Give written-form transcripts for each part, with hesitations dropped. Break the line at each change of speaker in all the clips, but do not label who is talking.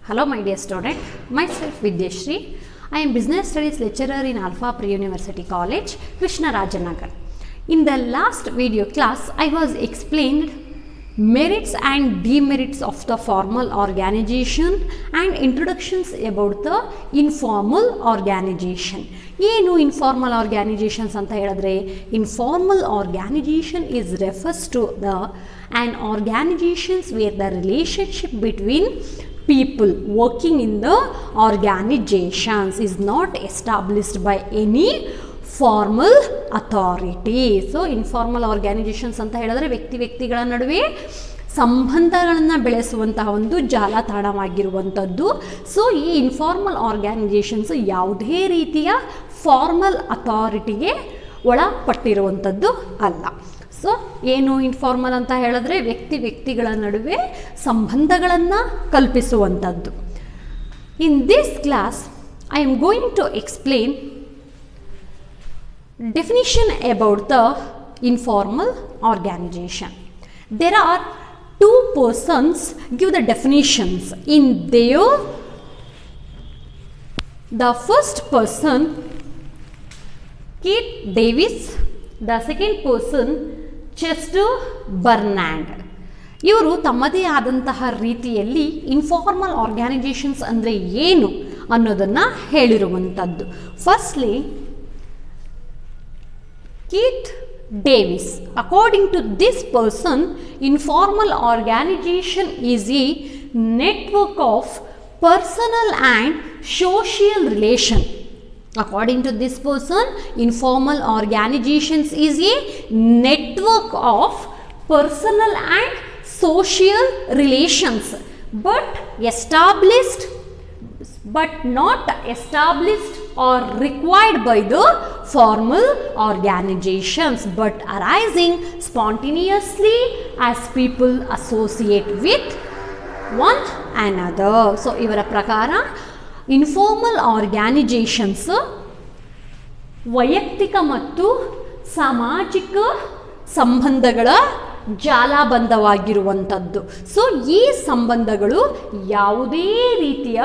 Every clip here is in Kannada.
Hello my dear student, myself Vidyashri. I am Business Studies lecturer in Alpha Pre-University College, Krishnarajanagar. In the last video class, I was explained merits and demerits of the formal organization and introductions about the informal organization. ಏನು informal organizations ಅಂತ ಹೇಳಿದ್ರೆ informal organization is refers to an organizations where the relationship between people working in the organizations is not established by any formal authority. So informal organisations ಅಂತ ಹೇಳಿದ್ರೆ ವ್ಯಕ್ತಿಗಳ ನಡುವೆ ಸಂಬಂಧಗಳನ್ನು ಬೆಳೆಸುವಂತಹ ಒಂದು ಜಾಲತಾಣವಾಗಿರುವಂಥದ್ದು. ಸೊ ಈ ಇನ್ಫಾರ್ಮಲ್ ಆರ್ಗ್ಯಾನೈಜೇಷನ್ಸ್ ಯಾವುದೇ ರೀತಿಯ ಫಾರ್ಮಲ್ ಅಥಾರಿಟಿಗೆ ಒಳಪಟ್ಟಿರುವಂಥದ್ದು ಅಲ್ಲ. ಸೊ ಏನು ಇನ್ಫಾರ್ಮಲ್ ಅಂತ ಹೇಳಿದ್ರೆ ವ್ಯಕ್ತಿಗಳ ನಡುವೆ ಸಂಬಂಧಗಳನ್ನು ಕಲ್ಪಿಸುವಂಥದ್ದು. In this class I am going to explain definition about the informal organization. There are two persons give the definitions in their. The first person Keith Davis, the second person Chester Bernard. ಇವರು ತಮ್ಮದೇ ಆದಂತಹ ರೀತಿಯಲ್ಲಿ ಇನ್ಫಾರ್ಮಲ್ ಆರ್ಗ್ಯಾನೈಜೇಷನ್ಸ್ ಅಂದರೆ ಏನು ಅನ್ನೋದನ್ನು ಹೇಳಿರುವಂಥದ್ದು. Firstly Keith Davis, according to this person, informal organization is a network of personal and social relation. According to this person, informal organizations is a network of personal and social relations, but not established or required by the formal organizations, but arising spontaneously as people associate with one another. So ಇವರ ಪ್ರಕಾರ ಇನ್ಫಾರ್ಮಲ್ ಆರ್ಗ್ಯಾನೈಜೇಷನ್ಸ್ ವೈಯಕ್ತಿಕ ಮತ್ತು ಸಾಮಾಜಿಕ ಸಂಬಂಧಗಳ ಜಾಲಬಂಧವಾಗಿರುವಂಥದ್ದು. ಸೊ ಈ ಸಂಬಂಧಗಳು ಯಾವುದೇ ರೀತಿಯ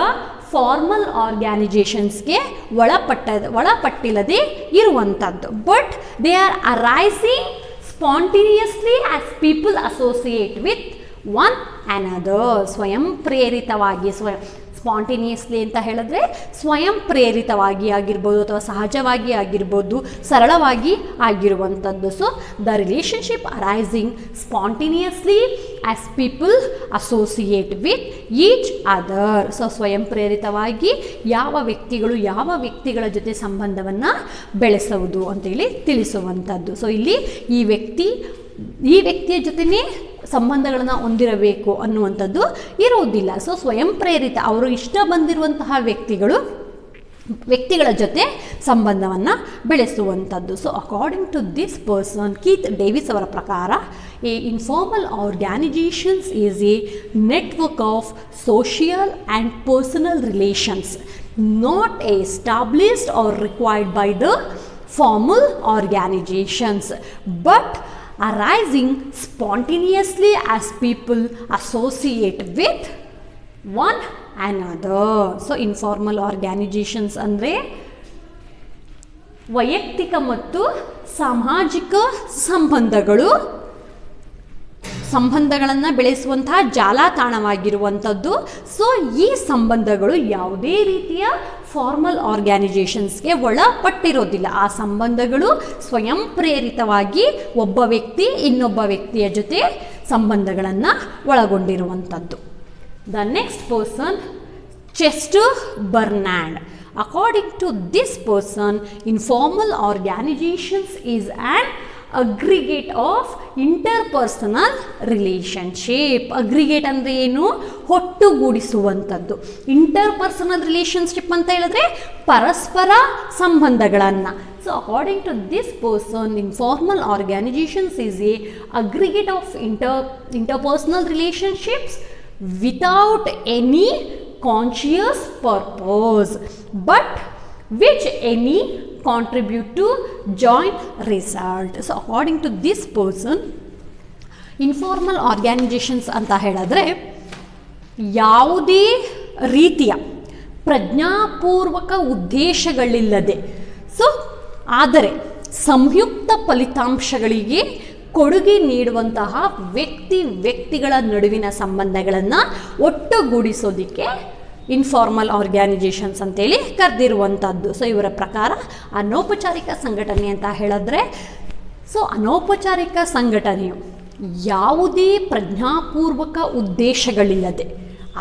ಫಾರ್ಮಲ್ ಆರ್ಗ್ಯಾನೈಜೇಷನ್ಸ್ಗೆ ಒಳಪಟ್ಟಿಲ್ಲದೆ ಇರುವಂಥದ್ದು. But they are arising spontaneously as people associate with one another. ಸ್ವಯಂ ಪ್ರೇರಿತವಾಗಿ ಸ್ಪಾಂಟೇನಿಯಸ್ಲಿ ಅಂತ ಹೇಳಿದ್ರೆ ಸ್ವಯಂ ಪ್ರೇರಿತವಾಗಿ ಆಗಿರ್ಬೋದು ಅಥವಾ ಸಹಜವಾಗಿ ಆಗಿರ್ಬೋದು, ಸರಳವಾಗಿ ಆಗಿರುವಂಥದ್ದು. So the relationship arising spontaneously as people associate with each other. So ಸ್ವಯಂ ಪ್ರೇರಿತವಾಗಿ ಯಾವ ವ್ಯಕ್ತಿಗಳ ಜೊತೆ ಸಂಬಂಧವನ್ನು ಬೆಳೆಸುವುದು ಅಂತೇಳಿ ತಿಳಿಸುವಂಥದ್ದು. ಸೊ ಇಲ್ಲಿ ಈ ವ್ಯಕ್ತಿಯ ಜೊತೆನೇ ಸಂಬಂಧಗಳನ್ನು ಹೊಂದಿರಬೇಕು ಅನ್ನುವಂಥದ್ದು ಇರುವುದಿಲ್ಲ. ಸೊ ಸ್ವಯಂ ಪ್ರೇರಿತ ಅವರು ಇಷ್ಟ ಬಂದಿರುವಂತಹ ವ್ಯಕ್ತಿಗಳ ಜೊತೆ ಸಂಬಂಧವನ್ನು ಬೆಳೆಸುವಂಥದ್ದು. So according to this person Keith Davis ಅವರ ಪ್ರಕಾರ a informal organizations is a network of social and personal relations not established or required by the formal organizations but arising spontaneously as people associate with one another. So informal organizations ಅಂದರೆ ವೈಯಕ್ತಿಕ ಮತ್ತು ಸಾಮಾಜಿಕ ಸಂಬಂಧಗಳನ್ನು ಬೆಳೆಸುವಂತಹ ಜಾಲತಾಣವಾಗಿರುವಂಥದ್ದು. ಸೊ ಈ ಸಂಬಂಧಗಳು ಯಾವುದೇ ರೀತಿಯ ಫಾರ್ಮಲ್ ಆರ್ಗ್ಯಾನೈಜೇಷನ್ಸ್ಗೆ ಒಳಪಟ್ಟಿರೋದಿಲ್ಲ. ಆ ಸಂಬಂಧಗಳು ಸ್ವಯಂ ಪ್ರೇರಿತವಾಗಿ ಒಬ್ಬ ವ್ಯಕ್ತಿ ಇನ್ನೊಬ್ಬ ವ್ಯಕ್ತಿಯ ಜೊತೆ ಸಂಬಂಧಗಳನ್ನು ಒಳಗೊಂಡಿರುವಂಥದ್ದು. The next person Chester Barnard. According to this person, informal organizations is an aggregate of interpersonal relationship. Aggregate ಅಂದರೆ ಏನು? ಒಟ್ಟುಗೂಡಿಸುವಂಥದ್ದು. ಇಂಟರ್ಪರ್ಸನಲ್ ರಿಲೇಷನ್ಶಿಪ್ ಅಂತ ಹೇಳಿದ್ರೆ ಪರಸ್ಪರ ಸಂಬಂಧಗಳನ್ನು. So according to this person, informal organizations is a aggregate of interpersonal relationships without any conscious purpose, but which any contribute to joint result. So according to this person, informal organizations ಅಂತ ಹೇಳಿದ್ರೆ ಯಾವುದೇ ರೀತಿಯ ಪ್ರಜ್ಞಾಪೂರ್ವಕ ಉದ್ದೇಶಗಳಿಲ್ಲದೆ ಆದರೆ ಸಂಯುಕ್ತ ಫಲಿತಾಂಶಗಳಿಗೆ ಕೊಡುಗೆ ನೀಡುವಂತಹ ವ್ಯಕ್ತಿಗಳ ನಡುವಿನ ಸಂಬಂಧಗಳನ್ನು ಒಟ್ಟುಗೂಡಿಸೋದಕ್ಕೆ ಇನ್ಫಾರ್ಮಲ್ ಆರ್ಗ್ಯಾನೈಜೇಷನ್ಸ್ ಅಂತೇಳಿ ಕರೆದಿರುವಂಥದ್ದು. ಇವರ ಪ್ರಕಾರ ಅನೌಪಚಾರಿಕ ಸಂಘಟನೆ ಅಂತ ಹೇಳಿದ್ರೆ ಅನೌಪಚಾರಿಕ ಸಂಘಟನೆಯು ಯಾವುದೇ ಪ್ರಜ್ಞಾಪೂರ್ವಕ ಉದ್ದೇಶಗಳಿಲ್ಲದೆ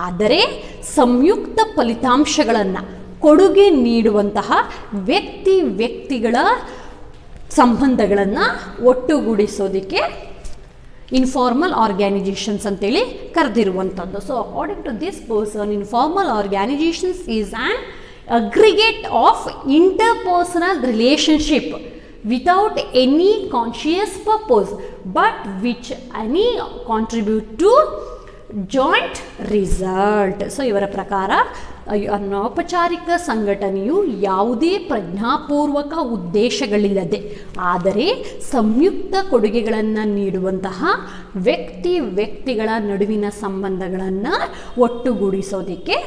ಆದರೆ ಸಂಯುಕ್ತ ಫಲಿತಾಂಶಗಳನ್ನು ಕೊಡುಗೆ ನೀಡುವಂತಹ ವ್ಯಕ್ತಿಗಳ ಸಂಬಂಧಗಳನ್ನು ಒಟ್ಟುಗೂಡಿಸೋದಕ್ಕೆ ಇನ್ಫಾರ್ಮಲ್ ಆರ್ಗ್ಯಾನೈಜೇಷನ್ಸ್ ಅಂತೇಳಿ ಕರೆದಿರುವಂಥದ್ದು. According to this person, informal organizations is an aggregate of interpersonal relationship without any conscious purpose but which any contribute to joint result. ಇವರ ಪ್ರಕಾರ ಅನೌಪಚಾರಿಕ ಸಂಘಟನೆಯು ಯಾವುದೇ ಪ್ರಜ್ಞಾಪೂರ್ವಕ ಉದ್ದೇಶಗಳಿಲ್ಲದೆ ಆದರೆ ಸಂಯುಕ್ತ ಕೊಡುಗೆಗಳನ್ನು ನೀಡುವಂತಹ ವ್ಯಕ್ತಿಗಳ ನಡುವಿನ ಸಂಬಂಧಗಳನ್ನು ಒಟ್ಟುಗೂಡಿಸೋದಕ್ಕೆ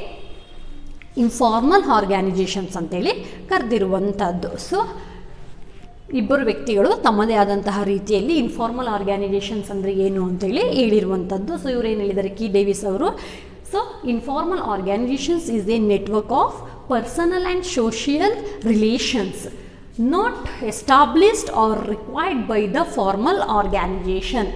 ಇನ್ಫಾರ್ಮಲ್ ಆರ್ಗ್ಯಾನೈಜೇಷನ್ಸ್ ಅಂತೇಳಿ ಕರೆದಿರುವಂಥದ್ದು. ಇಬ್ಬರು ವ್ಯಕ್ತಿಗಳು ತಮ್ಮದೇ ಆದಂತಹ ರೀತಿಯಲ್ಲಿ ಇನ್ಫಾರ್ಮಲ್ ಆರ್ಗ್ಯಾನೈಜೇಷನ್ಸ್ ಅಂದರೆ ಏನು ಅಂತೇಳಿ ಹೇಳಿರುವಂಥದ್ದು. ಇವರೇನು ಹೇಳಿದ್ದಾರೆ, ಕಿ ಡೇವಿಸ್ ಅವರು, informal organizations is a network of personal and social relations not established or required by the formal organization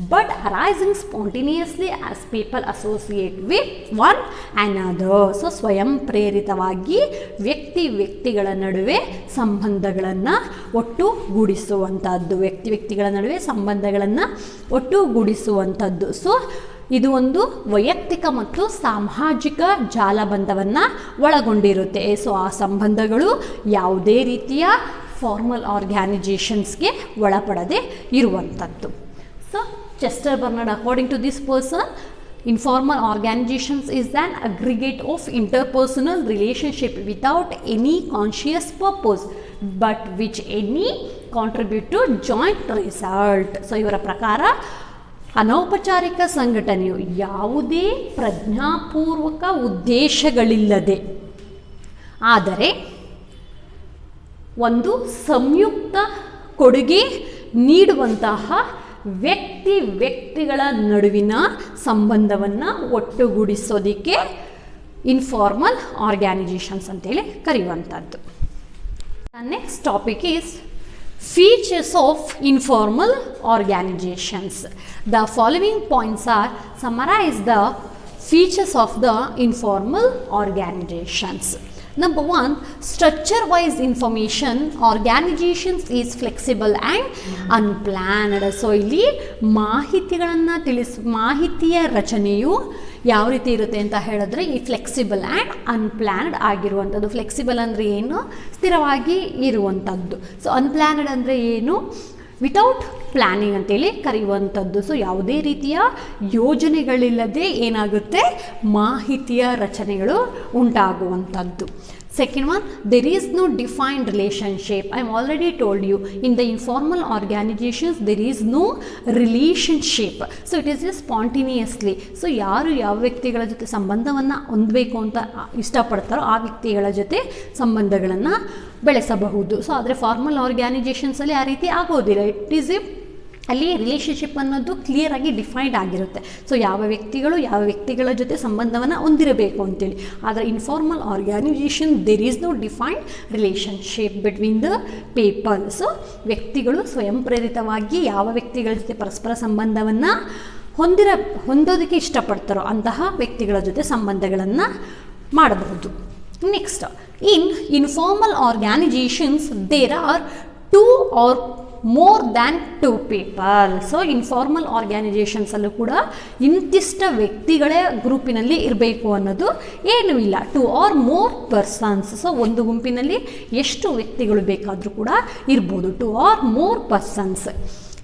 but arising spontaneously as people associate with one another. ಸ್ವಯಂ ಪ್ರೇರಿತವಾಗಿ ವ್ಯಕ್ತಿಗಳ ನಡುವೆ ಸಂಬಂಧಗಳನ್ನು ಒಟ್ಟುಗೂಡಿಸುವಂಥದ್ದು, ವ್ಯಕ್ತಿಗಳ ನಡುವೆ ಸಂಬಂಧಗಳನ್ನು ಒಟ್ಟುಗೂಡಿಸುವಂಥದ್ದು. ಇದು ಒಂದು ವೈಯಕ್ತಿಕ ಮತ್ತು ಸಾಮಾಜಿಕ ಜಾಲಬಂಧವನ್ನು ಒಳಗೊಂಡಿರುತ್ತೆ. ಆ ಸಂಬಂಧಗಳು ಯಾವುದೇ ರೀತಿಯ ಫಾರ್ಮಲ್ ಆರ್ಗ್ಯಾನೈಜೇಷನ್ಸ್ಗೆ ಒಳಪಡದೆ ಇರುವಂಥದ್ದು. Chester Bernard, according to this person, informal organizations is an aggregate of interpersonal relationship without any conscious purpose but which any contribute to joint result. ಇವರ ಪ್ರಕಾರ ಅನೌಪಚಾರಿಕ ಸಂಘಟನೆಯು ಯಾವುದೇ ಪ್ರಜ್ಞಾಪೂರ್ವಕ ಉದ್ದೇಶಗಳಿಲ್ಲದೆ ಆದರೆ ಒಂದು ಸಂಯುಕ್ತ ಕೊಡುಗೆ ನೀಡುವಂತಹ ವ್ಯಕ್ತಿಗಳ ನಡುವಿನ ಸಂಬಂಧವನ್ನು ಒಟ್ಟುಗೂಡಿಸೋದಕ್ಕೆ ಇನ್ಫಾರ್ಮಲ್ ಆರ್ಗ್ಯಾನೈಜೇಷನ್ಸ್ ಅಂತೇಳಿ ಕರೆಯುವಂಥದ್ದು. Next topic is features of informal organizations. The following points are summarize the features of the informal organizations. Number 1, structure-wise information organizations is flexible and unplanned. ಇಲ್ಲಿ ಮಾಹಿತಿಯ ರಚನೆಯು ಯಾವ ರೀತಿ ಇರುತ್ತೆ ಅಂತ ಹೇಳಿದ್ರೆ ಈ ಫ್ಲೆಕ್ಸಿಬಲ್ ಆ್ಯಂಡ್ ಅನ್ಪ್ಲ್ಯಾನ್ಡ್ ಆಗಿರುವಂಥದ್ದು. ಫ್ಲೆಕ್ಸಿಬಲ್ ಅಂದರೆ ಏನು? ಸ್ಥಿರವಾಗಿ ಇರುವಂಥದ್ದು. ಅನ್ಪ್ಲ್ಯಾನ್ಡ್ ಅಂದರೆ ಏನು? ವಿತೌಟ್ ಪ್ಲ್ಯಾನಿಂಗ್ ಅಂತೇಳಿ ಕರೆಯುವಂಥದ್ದು. ಯಾವುದೇ ರೀತಿಯ ಯೋಜನೆಗಳಿಲ್ಲದೆ ಏನಾಗುತ್ತೆ, ಮಾಹಿತಿಯ ರಚನೆಗಳು ಉಂಟಾಗುವಂಥದ್ದು. Second one, there is no defined relationship. I am already told you, in the informal organizations there is no relationship. It is just spontaneously. ಯಾರು ಯಾವ ವ್ಯಕ್ತಿಗಳ ಜೊತೆ ಸಂಬಂಧವನ್ನು ಹೊಂದಬೇಕು ಅಂತ ಇಷ್ಟಪಡ್ತಾರೋ ಆ ವ್ಯಕ್ತಿಗಳ ಜೊತೆ ಸಂಬಂಧಗಳನ್ನು ಬೆಳೆಸಬಹುದು. ಆದರೆ ಫಾರ್ಮಲ್ ಆರ್ಗ್ಯಾನೈಜೇಷನ್ಸಲ್ಲಿ ಆ ರೀತಿ ಆಗೋದಿಲ್ಲ. ಇಟ್ ಈಸ್ ಅಲ್ಲಿ ರಿಲೇಷನ್ಶಿಪ್ ಅನ್ನೋದು ಕ್ಲಿಯರ್ ಆಗಿ ಡಿಫೈನ್ಡ್ ಆಗಿರುತ್ತೆ. ಯಾವ ವ್ಯಕ್ತಿಗಳ ಜೊತೆ ಸಂಬಂಧವನ್ನು ಹೊಂದಿರಬೇಕು ಅಂತೇಳಿ. ಆದರೆ informal organization there is no defined relationship between the people. ವ್ಯಕ್ತಿಗಳು ಸ್ವಯಂ ಪ್ರೇರಿತವಾಗಿ ಯಾವ ವ್ಯಕ್ತಿಗಳ ಜೊತೆ ಪರಸ್ಪರ ಸಂಬಂಧವನ್ನು ಹೊಂದೋದಕ್ಕೆ ಇಷ್ಟಪಡ್ತಾರೋ ಅಂತಹ ವ್ಯಕ್ತಿಗಳ ಜೊತೆ ಸಂಬಂಧಗಳನ್ನು ಮಾಡಬಹುದು. Next, in informal organizations there are 2 or more than 2 people. Informal ಆರ್ಗ್ಯಾನೈಜೇಷನ್ಸಲ್ಲೂ ಕೂಡ ಇಂತಿಷ್ಟ ವ್ಯಕ್ತಿಗಳೇ ಗ್ರೂಪಿನಲ್ಲಿ ಇರಬೇಕು ಅನ್ನೋದು ಏನೂ ಇಲ್ಲ. 2 or more persons. ಒಂದು ಗುಂಪಿನಲ್ಲಿ ಎಷ್ಟು ವ್ಯಕ್ತಿಗಳು ಬೇಕಾದರೂ ಕೂಡ ಇರ್ಬೋದು. 2 or more persons.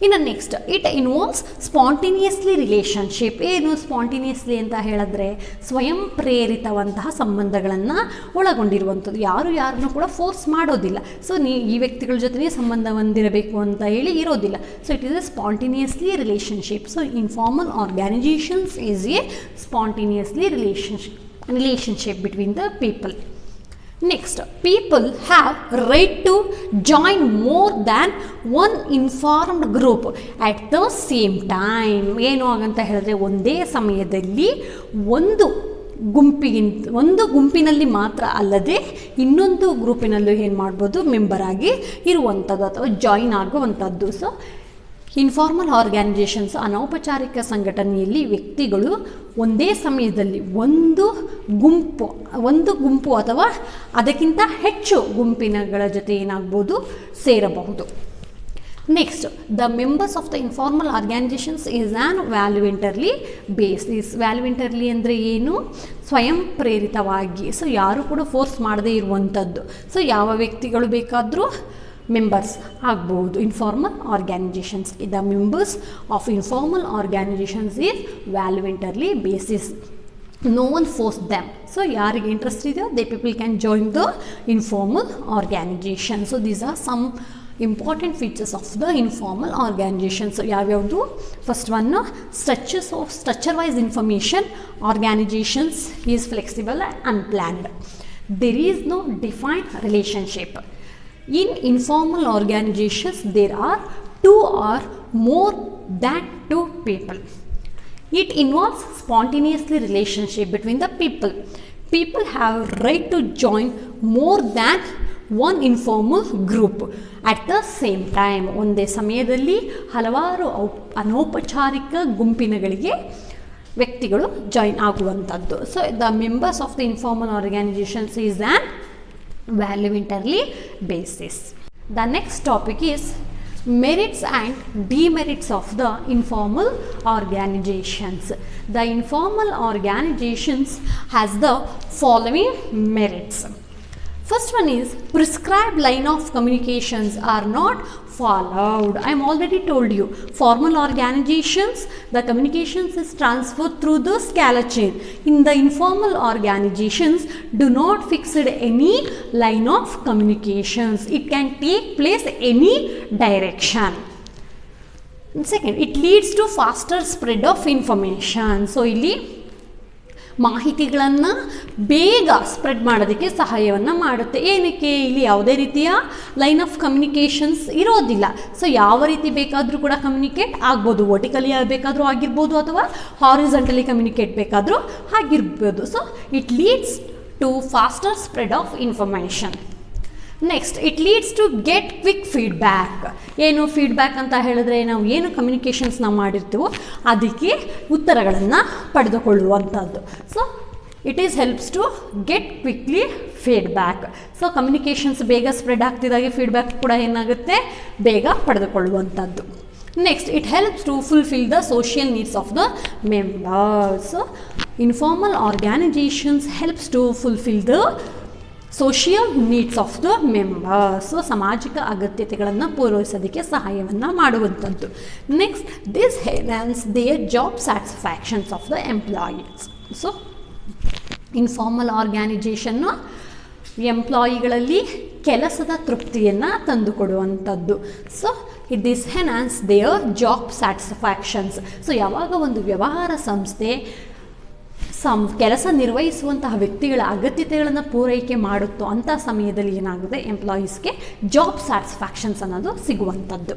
ಇನ್ನು next, it involves spontaneously relationship. ಏನು ಸ್ಪಾಂಟೇನಿಯಸ್ಲಿ ಅಂತ ಹೇಳಿದ್ರೆ ಸ್ವಯಂ ಪ್ರೇರಿತವಂತಹ ಸಂಬಂಧಗಳನ್ನು ಒಳಗೊಂಡಿರುವಂಥದ್ದು. ಯಾರನ್ನೂ ಕೂಡ ಫೋರ್ಸ್ ಮಾಡೋದಿಲ್ಲ. ಈ ವ್ಯಕ್ತಿಗಳ ಜೊತೆ ಸಂಬಂಧ ಹೊಂದಿರಬೇಕು ಅಂತ ಹೇಳಿ ಇರೋದಿಲ್ಲ. It is a spontaneously relationship. Informal organizations is a spontaneously relationship between the people. Next, people have right to join more than one informed group at the same time. ಏನು ಹಾಗಂತ ಹೇಳಿದ್ರೆ ಒಂದೇ ಸಮಯದಲ್ಲಿ ಒಂದು ಗುಂಪಿನಲ್ಲಿ ಮಾತ್ರ ಅಲ್ಲದೆ ಇನ್ನೊಂದು ಗ್ರೂಪಿನಲ್ಲೂ ಏನು ಮಾಡ್ಬೋದು, ಮೆಂಬರ್ ಆಗಿ ಇರುವಂಥದ್ದು ಅಥವಾ ಜಾಯಿನ್ ಆಗುವಂಥದ್ದು. ಸೊ ಇನ್ಫಾರ್ಮಲ್ ಆರ್ಗ್ಯಾನೈಜೇಷನ್ಸ್, ಅನೌಪಚಾರಿಕ ಸಂಘಟನೆಯಲ್ಲಿ ವ್ಯಕ್ತಿಗಳು ಒಂದೇ ಸಮಯದಲ್ಲಿ ಒಂದು ಗುಂಪು ಅಥವಾ ಅದಕ್ಕಿಂತ ಹೆಚ್ಚು ಗುಂಪಿನಗಳ ಜೊತೆ ಏನಾಗ್ಬೋದು, ಸೇರಬಹುದು. Next, the members of the informal organizations is an voluntarily basis. Voluntarily ಅಂದರೆ ಏನು, ಸ್ವಯಂ ಪ್ರೇರಿತವಾಗಿ. ಸೊ ಯಾರು ಕೂಡ ಫೋರ್ಸ್ ಮಾಡದೇ ಇರುವಂಥದ್ದು. ಸೊ ಯಾವ ವ್ಯಕ್ತಿಗಳು ಬೇಕಾದರೂ ಮೆಂಬರ್ಸ್ ಆಗ್ಬೋದು ಇನ್ಫಾರ್ಮಲ್ ಆರ್ಗ್ಯಾನೈಜೇಷನ್ಸ್ಗೆ. The members of informal organizations is voluntarily basis. No one forced them. So ಯಾರಿಗೆ ಇಂಟ್ರೆಸ್ಟ್ ಇದೆಯೋ they people can join the informal organization. So these are some important features of the informal organizations. ಯಾವ್ಯಾವುದು? First one, structure wise information organizations is flexible and unplanned. There is no defined relationship. In informal organizations, there are two or more than two people. It involves spontaneously relationship between the people. People have right to join more than one informal group at the same time. ಒಂದೇ ಸಮಯದಲ್ಲಿ ಹಲವಾರು ಅನೌಪಚಾರಿಕ ಗುಂಪಿನಗಳಿಗೆ ವ್ಯಕ್ತಿಗಳು ಜಾಯಿನ್ ಆಗುವಂಥದ್ದು. So the members of the informal organizations is an voluntarily basis. The next topic is merits and demerits of the informal organizations. The informal organizations has the following merits. First one is prescribed line of communications are not followed. I am already told you, formal organizations, the communications is transferred through the scalar chain. In the informal organizations, do not fix any line of communications. It can take place any direction. Second, it leads to faster spread of information. So ಇಲ್ಲಿ ಮಾಹಿತಿಗಳನ್ನು ಬೇಗ ಸ್ಪ್ರೆಡ್ ಮಾಡೋದಕ್ಕೆ ಸಹಾಯವನ್ನು ಮಾಡುತ್ತೆ. ಏನಕ್ಕೆ? ಇಲ್ಲಿ ಯಾವುದೇ ರೀತಿಯ ಲೈನ್ ಆಫ್ ಕಮ್ಯುನಿಕೇಷನ್ಸ್ ಇರೋದಿಲ್ಲ. ಸೊ ಯಾವ ರೀತಿ ಬೇಕಾದರೂ ಕೂಡ ಕಮ್ಯುನಿಕೇಟ್ ಆಗ್ಬೋದು. ವರ್ಟಿಕಲಿ ಬೇಕಾದರೂ ಆಗಿರ್ಬೋದು ಅಥವಾ ಹಾರಿಜಾಂಟಲಿ ಕಮ್ಯುನಿಕೇಟ್ ಬೇಕಾದರೂ ಆಗಿರ್ಬೋದು. So it leads to faster spread of information. Next, it leads to get quick feedback. ಏನು ಫೀಡ್ಬ್ಯಾಕ್ ಅಂತ ಹೇಳಿದ್ರೆ, ನಾವು ಏನು ಕಮ್ಯುನಿಕೇಷನ್ಸ್ ನಾವು ಮಾಡಿರ್ತೀವೋ ಅದಕ್ಕೆ ಉತ್ತರಗಳನ್ನು ಪಡೆದುಕೊಳ್ಳುವಂಥದ್ದು. So it is helps to get quickly feedback. So communications ಬೇಗ ಸ್ಪ್ರೆಡ್ ಆಗ್ತಿದ್ದಾಗೆ ಫೀಡ್ಬ್ಯಾಕ್ ಕೂಡ ಏನಾಗುತ್ತೆ, ಬೇಗ ಪಡೆದುಕೊಳ್ಳುವಂಥದ್ದು. Next, it helps to fulfil the social needs of the members. Informal organizations helps to fulfil the social needs of the members. ಸಾಮಾಜಿಕ ಅಗತ್ಯತೆಗಳನ್ನು ಪೂರೈಸೋದಕ್ಕೆ ಸಹಾಯವನ್ನು ಮಾಡುವಂಥದ್ದು. Next, this enhance their job satisfactions of the employees. So informal ಆರ್ಗ್ಯಾನೈಜೇಷನ್ನು ಎಂಪ್ಲಾಯಿಗಳಲ್ಲಿ ಕೆಲಸದ ತೃಪ್ತಿಯನ್ನು ತಂದುಕೊಡುವಂಥದ್ದು. So this enhance their job satisfactions. So ಯಾವಾಗ ಒಂದು ವ್ಯವಹಾರ ಸಂಸ್ಥೆ ಕೆಲಸ ನಿರ್ವಹಿಸುವಂತಹ ವ್ಯಕ್ತಿಗಳ ಅಗತ್ಯತೆಗಳನ್ನು ಪೂರೈಕೆ ಮಾಡುತ್ತೋ ಅಂಥ ಸಮಯದಲ್ಲಿ ಏನಾಗುತ್ತೆ, ಎಂಪ್ಲಾಯೀಸ್ಗೆ ಜಾಬ್ ಸ್ಯಾಟಿಸ್ಫ್ಯಾಕ್ಷನ್ಸ್ ಅನ್ನೋದು ಸಿಗುವಂಥದ್ದು.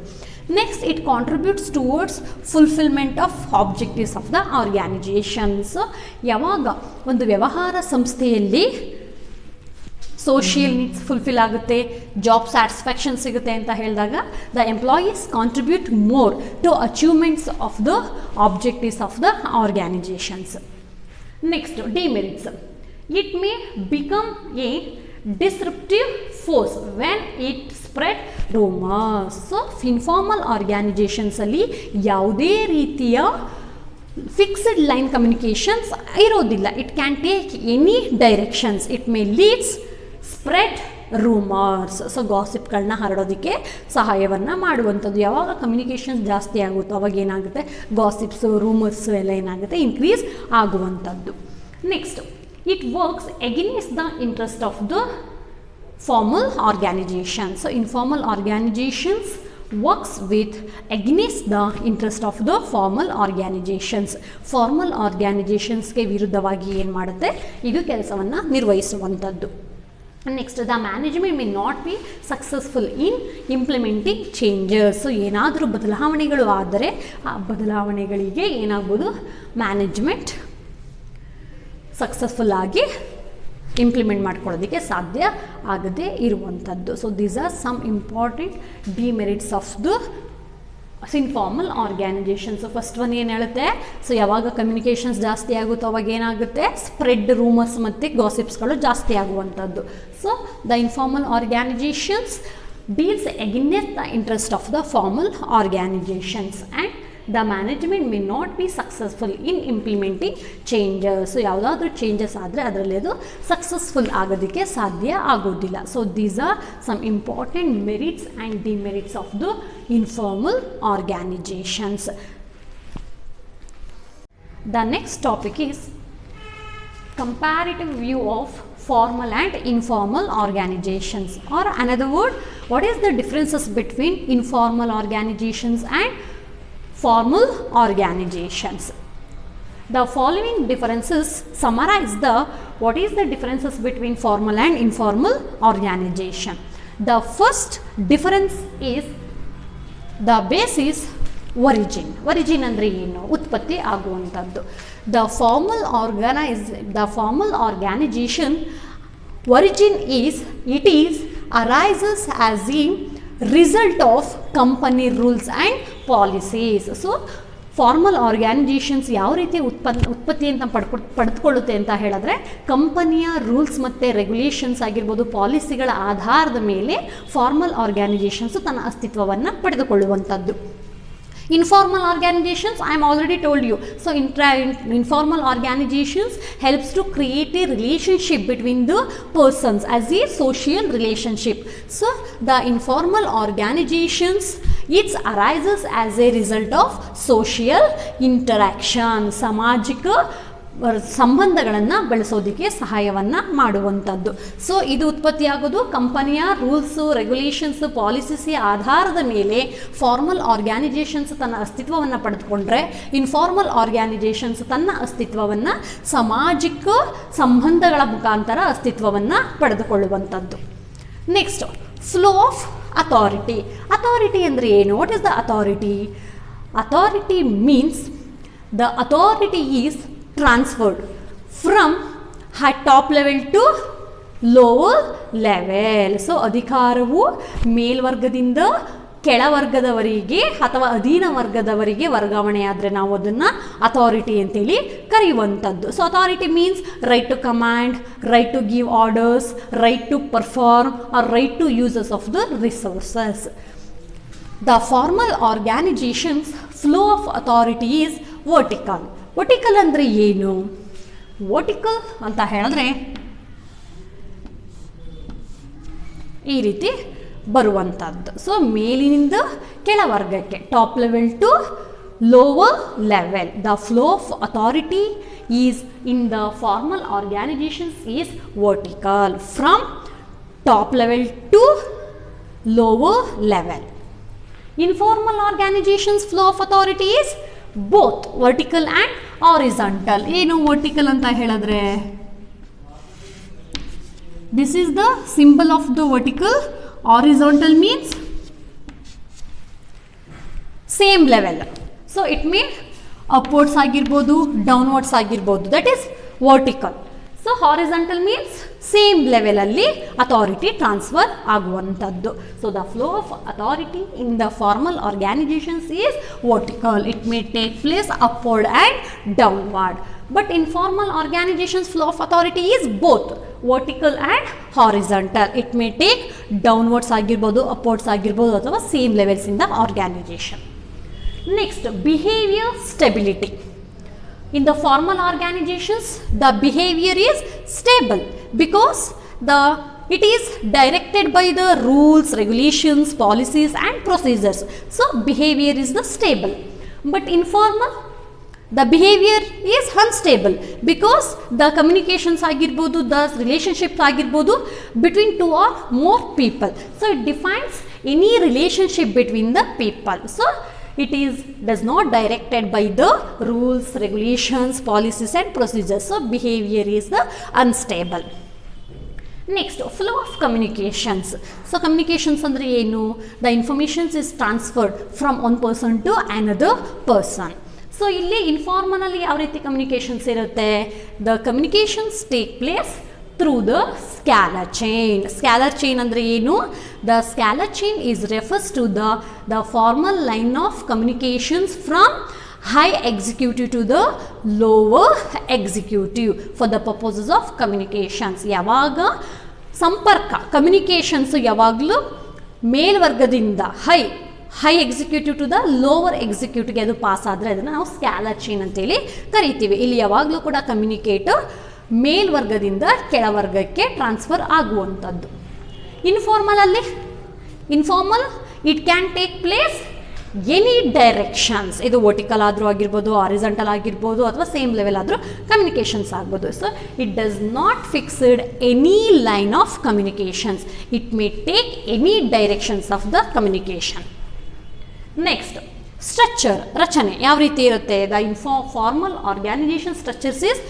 Next, it contributes towards fulfilment of objectives of the organizations. ಯಾವಾಗ ಒಂದು ವ್ಯವಹಾರ ಸಂಸ್ಥೆಯಲ್ಲಿ ಸೋಷಿಯಲ್ ನೀಡ್ಸ್ ಫುಲ್ಫಿಲ್ ಆಗುತ್ತೆ, ಜಾಬ್ ಸ್ಯಾಟಿಸ್ಫ್ಯಾಕ್ಷನ್ ಸಿಗುತ್ತೆ ಅಂತ ಹೇಳಿದಾಗ the employees contribute more to achievements of the objectives of the organizations. Next, demerits. It may become a disruptive force when it spread rumors. So informal organizations ಅಲ್ಲಿ ಯಾವುದೇ ರೀತಿಯ ಫಿಕ್ಸ್ಡ್ ಲೈನ್ ಕಮ್ಯುನಿಕೇಷನ್ಸ್ ಇರೋದಿಲ್ಲ. It can take any directions. It may leads spread rumours. So ಗಾಸಿಪ್ಗಳನ್ನ ಹರಡೋದಕ್ಕೆ ಸಹಾಯವನ್ನು ಮಾಡುವಂಥದ್ದು. ಯಾವಾಗ ಕಮ್ಯುನಿಕೇಷನ್ಸ್ ಜಾಸ್ತಿ ಆಗುತ್ತೋ ಅವಾಗ ಏನಾಗುತ್ತೆ, ಗಾಸಿಪ್ಸು ರೂಮರ್ಸು ಎಲ್ಲ ಏನಾಗುತ್ತೆ, ಇನ್ಕ್ರೀಸ್ ಆಗುವಂಥದ್ದು. Next, it works against the interest of the formal organization. So informal organizations works with against the interest of the formal organizations. Formal ಆರ್ಗ್ಯಾನೈಜೇಷನ್ಸ್ಗೆ ವಿರುದ್ಧವಾಗಿ ಏನು ಮಾಡುತ್ತೆ, ಇದು ಕೆಲಸವನ್ನು ನಿರ್ವಹಿಸುವಂಥದ್ದು. Next, the management may not be successful in implementing changes. So ಏನಾದರೂ ಬದಲಾವಣೆಗಳು ಆದರೆ ಆ ಬದಲಾವಣೆಗಳಿಗೆ ಏನಾಗ್ಬೋದು, ಮ್ಯಾನೇಜ್ಮೆಂಟ್ ಸಕ್ಸಸ್ಫುಲ್ ಆಗಿ ಇಂಪ್ಲಿಮೆಂಟ್ ಮಾಡ್ಕೊಳ್ಳೋದಕ್ಕೆ ಸಾಧ್ಯ ಆಗದೇ ಇರುವಂಥದ್ದು. So these are some important demerits of the informal organizations. First one ಏನು ಹೇಳುತ್ತೆ, ಸೊ ಯಾವಾಗ ಕಮ್ಯುನಿಕೇಷನ್ಸ್ ಜಾಸ್ತಿ ಆಗುತ್ತೋ ಅವಾಗ ಏನಾಗುತ್ತೆ, ಸ್ಪ್ರೆಡ್ ರೂಮರ್ಸ್ ಮತ್ತು ಗಾಸಿಪ್ಸ್ಗಳು ಜಾಸ್ತಿ ಆಗುವಂಥದ್ದು. So the informal organizations deals against the interest of the formal organizations and the management may not be successful in implementing changes. So ಯಾವುದಾದ್ರೂ ಚೇಂಜಸ್ ಆದರೆ ಅದರಲ್ಲಿ ಅದು ಸಕ್ಸಸ್ಫುಲ್ ಆಗೋದಕ್ಕೆ ಸಾಧ್ಯ ಆಗೋದಿಲ್ಲ. So these are some important merits and demerits of the informal organizations. The next topic is comparative view of formal and informal organizations, or another word, what is the differences between informal organizations and formal organizations. The following differences summarize the what is the differences between formal and informal organization. The first difference is the basis origin. Origin andre ಏನು, ಉತ್ಪತ್ತಿ ಆಗುವಂಥದ್ದು. The formal organization origin is arises as a result of company rules and policies. So formal organizations ಯಾವ ರೀತಿ ಉತ್ಪತ್ತಿ ಅಂತ ಪಡೆದುಕೊಳ್ಳುತ್ತೆ ಅಂತ ಹೇಳಿದ್ರೆ, ಕಂಪನಿಯ ರೂಲ್ಸ್ ಮತ್ತು ರೆಗ್ಯುಲೇಷನ್ಸ್ ಆಗಿರ್ಬೋದು, ಪಾಲಿಸಿಗಳ ಆಧಾರದ ಮೇಲೆ ಫಾರ್ಮಲ್ ಆರ್ಗ್ಯಾನೈಜೇಷನ್ಸು ತನ್ನ ಅಸ್ತಿತ್ವವನ್ನು ಪಡೆದುಕೊಳ್ಳುವಂಥದ್ದು. Informal organizations, I am already told you. So informal organizations helps to create a relationship between the persons as a social relationship. So the informal organizations, it arises as a result of social interaction. ಸಾಮಾಜಿಕ ಸಂಬಂಧಗಳನ್ನು ಬೆಳೆಸೋದಕ್ಕೆ ಸಹಾಯವನ್ನು ಮಾಡುವಂಥದ್ದು. ಸೊ ಇದು ಉತ್ಪತ್ತಿಯಾಗೋದು ಕಂಪನಿಯ ರೂಲ್ಸು, ರೆಗ್ಯುಲೇಷನ್ಸು, ಪಾಲಿಸೀಸ್ ಆಧಾರದ ಮೇಲೆ ಫಾರ್ಮಲ್ ಆರ್ಗ್ಯಾನೈಜೇಷನ್ಸ್ ತನ್ನ ಅಸ್ತಿತ್ವವನ್ನು ಪಡೆದುಕೊಂಡ್ರೆ, ಇನ್ಫಾರ್ಮಲ್ ಆರ್ಗ್ಯಾನೈಜೇಷನ್ಸ್ ತನ್ನ ಅಸ್ತಿತ್ವವನ್ನು ಸಾಮಾಜಿಕ ಸಂಬಂಧಗಳ ಮುಖಾಂತರ ಅಸ್ತಿತ್ವವನ್ನು ಪಡೆದುಕೊಳ್ಳುವಂಥದ್ದು. Next, flow of authority. Authority ಅಂದರೆ ಏನು? What is the authority? Authority means the authority is transferred from top level to lower level. So ಅಧಿಕಾರವು ಮೇಲ್ವರ್ಗದಿಂದ ಕೆಳವರ್ಗದವರಿಗೆ ಅಥವಾ ಅಧೀನ ವರ್ಗದವರಿಗೆ ವರ್ಗಾವಣೆಯಾದರೆ ನಾವು ಅದನ್ನು ಅಥಾರಿಟಿ ಅಂತೇಳಿ ಕರೆಯುವಂಥದ್ದು. So authority means right to command, right to give orders, right to perform or right to uses of the resources. The formal organizations flow of authority is vertical. Vertical ಅಂದರೆ ಏನು? ವರ್ಟಿಕಲ್ ಅಂತ ಹೇಳಿದ್ರೆ ಈ ರೀತಿ ಬರುವಂಥದ್ದು. ಸೊ ಮೇಲಿನಿಂದ ಕೆಳವರ್ಗಕ್ಕೆ, top level to lower level. The flow of authority is in the formal organizations is vertical from top level to lower level. Informal organizations flow of authority is both vertical and horizontal. ಏನು vertical ಅಂತ ಹೇಳಿದ್ರೆ, this is the symbol of the vertical. Horizontal means same level. So it may upwards ಆಗಿರ್ಬೋದು, downwards ಆಗಿರ್ಬೋದು, that is vertical. So horizontal means same ಲೆವೆಲಲ್ಲಿ ಅಥಾರಿಟಿ ಟ್ರಾನ್ಸ್ಫರ್ ಆಗುವಂಥದ್ದು. So the flow of authority in the formal organizations is vertical. It may take place upward and downward. But in formal organizations flow of authority is both vertical and horizontal. It may take downwards ಆಗಿರ್ಬೋದು, ಅಪ್ವರ್ಡ್ಸ್ ಆಗಿರ್ಬೋದು, ಅಥವಾ same levels in the organization. Next, behaviour stability. In the formal organizations, the behavior is stable because it is directed by the rules, regulations, policies and procedures. So behavior is the stable. But informal, the behavior is unstable because the communications agirbodu, the relationships agirbodu between two or more people. So it defines any relationship between the people. So it does not directed by the rules, regulations, policies and procedures. So behavior is the unstable. Next, flow of communications. So communications andre enu? The information is transferred from one person to another person. So ಇಲ್ಲಿ informally ಯಾವ ರೀತಿ communications ಇರುತ್ತೆ? The communications take place through the scalar chain. Scalar chain andre ಏನು? The scalar chain refers to the formal line of communications from high executive to the lower executive for the purposes of communications. ಯಾವಾಗ ಸಂಪರ್ಕ communications ಯಾವಾಗಲೂ ಮೇಲ್ವರ್ಗದಿಂದ high executive to the lower ಎಕ್ಸಿಕ್ಯೂಟಿವ್ಗೆ ಅದು ಪಾಸ್ ಆದರೆ ಅದನ್ನು ನಾವು ಸ್ಕ್ಯಾಲರ್ ಚೈನ್ ಅಂತೇಳಿ ಕರಿತೀವಿ. ಇಲ್ಲಿ ಯಾವಾಗಲೂ ಕೂಡ ಕಮ್ಯುನಿಕೇಟ್ ಮೇಲ್ವರ್ಗದಿಂದ ಕೆಳವರ್ಗಕ್ಕೆ ಟ್ರಾನ್ಸ್ಫರ್ ಆಗುವಂಥದ್ದು. Informal it can take place any directions. ಇದು ವರ್ಟಿಕಲ್ ಆದರೂ ಆಗಿರ್ಬೋದು, ಹಾರಿಜಾಂಟಲ್ ಆಗಿರ್ಬೋದು, ಅಥವಾ ಸೇಮ್ ಲೆವೆಲ್ ಆದರೂ ಕಮ್ಯುನಿಕೇಷನ್ಸ್ ಆಗ್ಬೋದು. So it does not fixed any line of communications. It may take any directions of the communication. Next, structure, ರಚನೆ ಯಾವ ರೀತಿ ಇರುತ್ತೆ? The formal organization structures is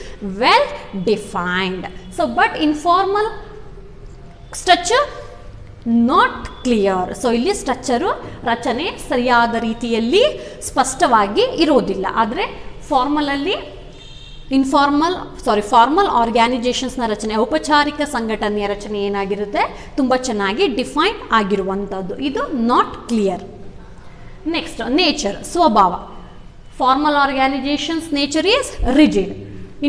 well defined. So but informal structure not clear. So ಇಲ್ಲಿ ಸ್ಟ್ರಕ್ಚರು ರಚನೆ ಸರಿಯಾದ ರೀತಿಯಲ್ಲಿ ಸ್ಪಷ್ಟವಾಗಿ ಇರೋದಿಲ್ಲ. ಆದರೆ ಫಾರ್ಮಲ್ ಆರ್ಗ್ಯಾನೈಸೇಷನ್ಸ್ನ ರಚನೆ, ಔಪಚಾರಿಕ ಸಂಘಟನೆಯ ರಚನೆ ಏನಾಗಿರುತ್ತೆ? ತುಂಬ ಚೆನ್ನಾಗಿ ಡಿಫೈನ್ ಆಗಿರುವಂಥದ್ದು. ಇದು ನಾಟ್ ಕ್ಲಿಯರ್. ನೆಕ್ಸ್ಟ್, ನೇಚರ್, ಸ್ವಭಾವ. Formal organizations nature is rigid.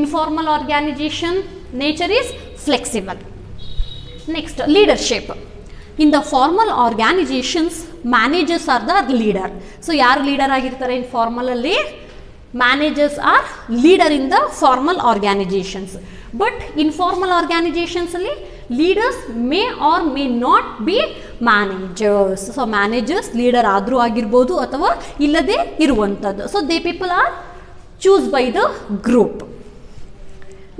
Informal organization nature is flexible. Next, leadership. In the formal organizations, managers are the leader. So ಯಾರು ಲೀಡರ್ ಆಗಿರ್ತಾರೆ ಇನ್ಫಾರ್ಮಲಲ್ಲಿ? Managers are leader in the formal organizations. But informal ಆರ್ಗ್ಯಾನೈಸೇಷನ್ಸಲ್ಲಿ leaders may or may not be managers. So managers leader ಆದರೂ ಆಗಿರ್ಬೋದು ಅಥವಾ ಇಲ್ಲದೆ ಇರುವಂಥದ್ದು. So they people are choose by the group.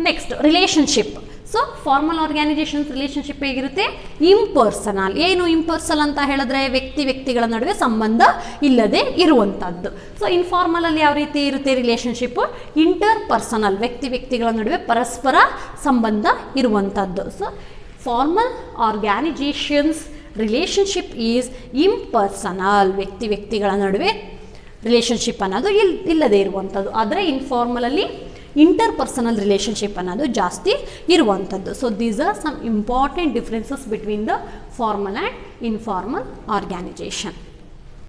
Next, relationship. So formal organizations relationship ಹೇಗಿರುತ್ತೆ? ಇಂಪರ್ಸನಲ್. ಏನು ಇಂಪರ್ಸನಲ್ ಅಂತ ಹೇಳಿದ್ರೆ? ವ್ಯಕ್ತಿಗಳ ನಡುವೆ ಸಂಬಂಧ ಇಲ್ಲದೆ ಇರುವಂಥದ್ದು. ಸೊ ಇನ್ಫಾರ್ಮಲಲ್ಲಿ ಯಾವ ರೀತಿ ಇರುತ್ತೆ ರಿಲೇಷನ್ಶಿಪ್? ಇಂಟರ್ ಪರ್ಸನಲ್, ವ್ಯಕ್ತಿಗಳ ನಡುವೆ ಪರಸ್ಪರ ಸಂಬಂಧ ಇರುವಂಥದ್ದು. So formal organizations relationship is impersonal. ವ್ಯಕ್ತಿಗಳ ನಡುವೆ ರಿಲೇಷನ್ಶಿಪ್ ಅನ್ನೋದು ಇಲ್ಲದೆ ಇರುವಂಥದ್ದು. ಆದರೆ ಇನ್ಫಾರ್ಮಲಲ್ಲಿ ಇಂಟರ್ಪರ್ಸನಲ್ ರಿಲೇಷನ್ಶಿಪ್ ಅನ್ನೋದು ಜಾಸ್ತಿ ಇರುವಂಥದ್ದು. So these are some important differences between the formal and informal ಆರ್ಗ್ಯಾನೈಸೇಷನ್.